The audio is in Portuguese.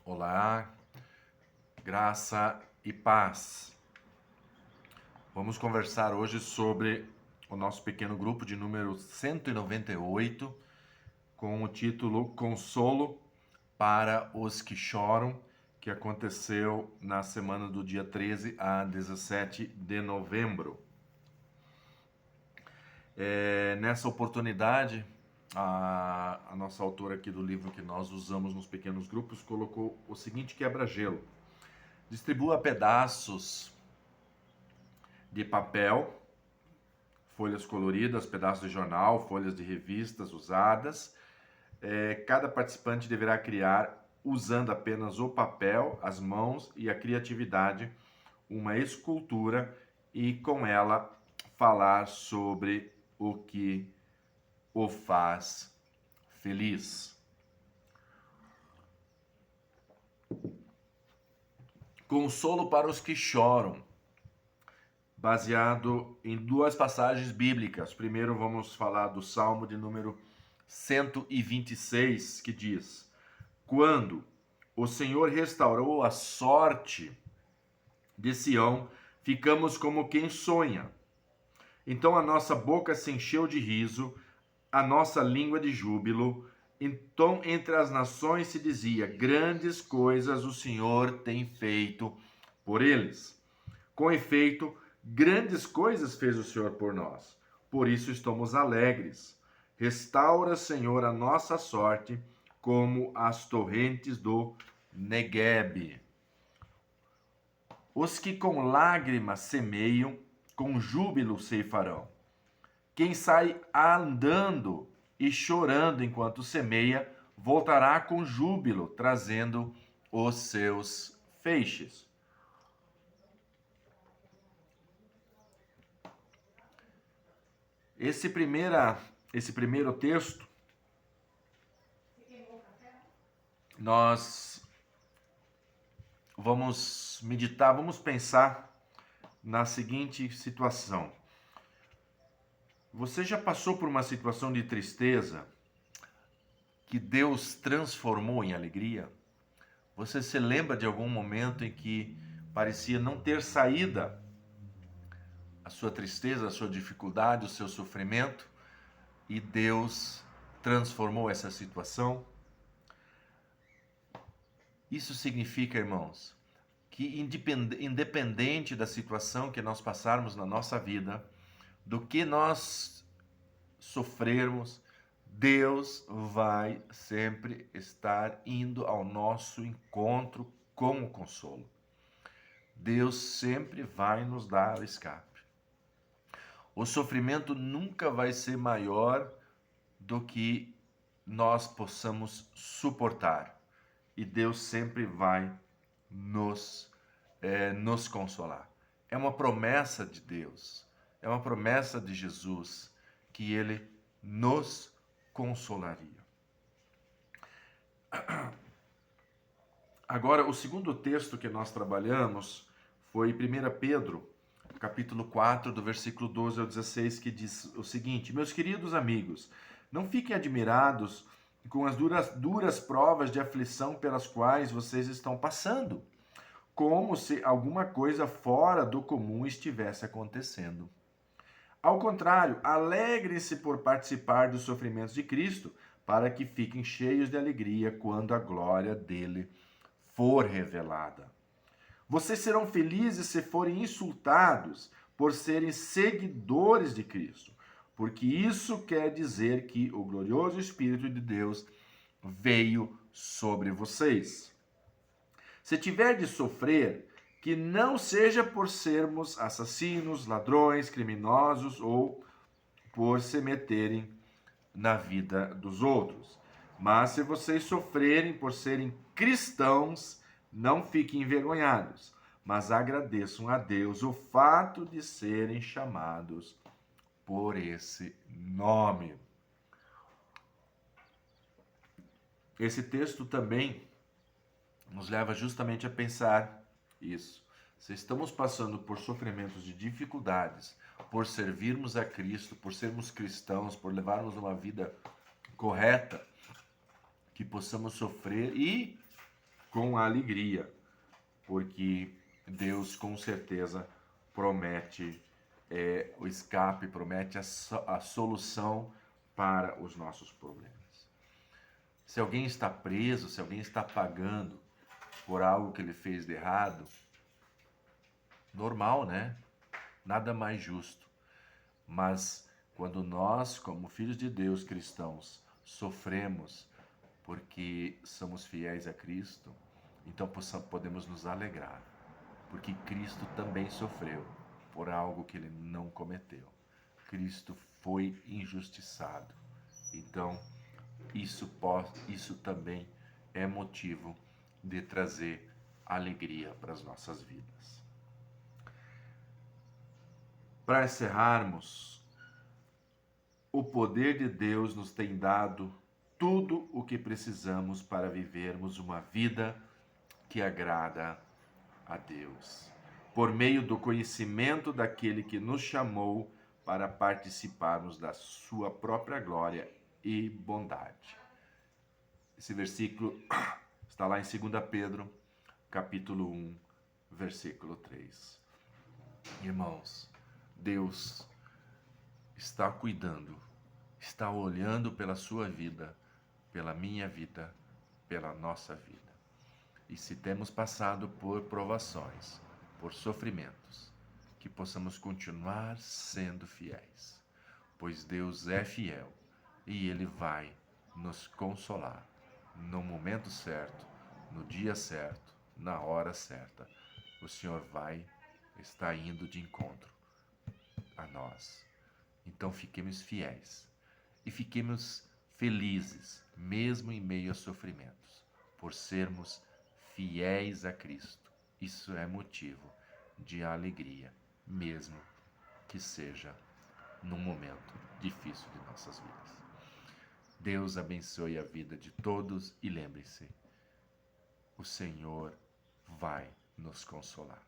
Olá, graça e paz. Vamos conversar hoje sobre o nosso pequeno grupo de número 198, com o título Consolo para os que choram, que aconteceu na semana do dia 13 a 17 de novembro. Nessa oportunidade, a nossa autora aqui do livro que nós usamos nos pequenos grupos colocou o seguinte quebra-gelo: distribua pedaços de papel, folhas coloridas, pedaços de jornal, folhas de revistas usadas. Cada participante deverá criar, usando apenas o papel, as mãos e a criatividade, uma escultura e com ela falar sobre o que o faz feliz. Consolo para os que choram, baseado em duas passagens bíblicas. Primeiro vamos falar do Salmo de número 126, que diz: quando o Senhor restaurou a sorte de Sião, ficamos como quem sonha. Então a nossa boca se encheu de riso, a nossa língua de júbilo. Então entre as nações se dizia: grandes coisas o Senhor tem feito por eles. Com efeito, grandes coisas fez o Senhor por nós. Por isso estamos alegres. Restaura, Senhor, a nossa sorte, como as torrentes do Neguebe. Os que com lágrimas semeiam, com júbilo ceifarão. Quem sai andando e chorando enquanto semeia, voltará com júbilo, trazendo os seus feixes. Esse primeiro texto, nós vamos meditar, vamos pensar na seguinte situação. Você já passou por uma situação de tristeza que Deus transformou em alegria? Você se lembra de algum momento em que parecia não ter saída a sua tristeza, a sua dificuldade, o seu sofrimento, e Deus transformou essa situação? Isso significa, irmãos, que independente da situação que nós passarmos na nossa vida, do que nós sofrermos, Deus vai sempre estar indo ao nosso encontro com o consolo. Deus sempre vai nos dar o escape. O sofrimento nunca vai ser maior do que nós possamos suportar. E Deus sempre vai nos consolar. É uma promessa de Deus, é uma promessa de Jesus, que Ele nos consolaria. Agora, o segundo texto que nós trabalhamos foi 1 Pedro, capítulo 4, do versículo 12 ao 16, que diz o seguinte: meus queridos amigos, não fiquem admirados com as duras provas de aflição pelas quais vocês estão passando, como se alguma coisa fora do comum estivesse acontecendo. Ao contrário, alegrem-se por participar dos sofrimentos de Cristo, para que fiquem cheios de alegria quando a glória dele for revelada. Vocês serão felizes se forem insultados por serem seguidores de Cristo, porque isso quer dizer que o glorioso Espírito de Deus veio sobre vocês. Se tiver de sofrer, que não seja por sermos assassinos, ladrões, criminosos ou por se meterem na vida dos outros. Mas se vocês sofrerem por serem cristãos, não fiquem envergonhados, mas agradeçam a Deus o fato de serem chamados por esse nome. Esse texto também nos leva justamente a pensar isso. Se estamos passando por sofrimentos de dificuldades, por servirmos a Cristo, por sermos cristãos, por levarmos uma vida correta, que possamos sofrer e com alegria, porque Deus com certeza promete o escape, promete a solução para os nossos problemas. Se alguém está preso, se alguém está pagando por algo que ele fez de errado, normal, né? Nada mais justo. Mas quando nós, como filhos de Deus cristãos, sofremos porque somos fiéis a Cristo, então podemos nos alegrar, porque Cristo também sofreu por algo que ele não cometeu. Cristo foi injustiçado. Então, isso também é motivo de trazer alegria para as nossas vidas. Para encerrarmos, o poder de Deus nos tem dado tudo o que precisamos para vivermos uma vida que agrada a Deus, por meio do conhecimento daquele que nos chamou para participarmos da sua própria glória e bondade. Esse versículo está lá em 2 Pedro, capítulo 1, versículo 3. Irmãos, Deus está cuidando, está olhando pela sua vida, pela minha vida, pela nossa vida. E se temos passado por provações, por sofrimentos, que possamos continuar sendo fiéis, pois Deus é fiel e Ele vai nos consolar no momento certo, no dia certo, na hora certa. O Senhor vai estar indo de encontro a nós. Então fiquemos fiéis e fiquemos felizes, mesmo em meio a sofrimentos, por sermos fiéis a Cristo. Isso é motivo de alegria, mesmo que seja num momento difícil de nossas vidas. Deus abençoe a vida de todos e lembre-se, o Senhor vai nos consolar.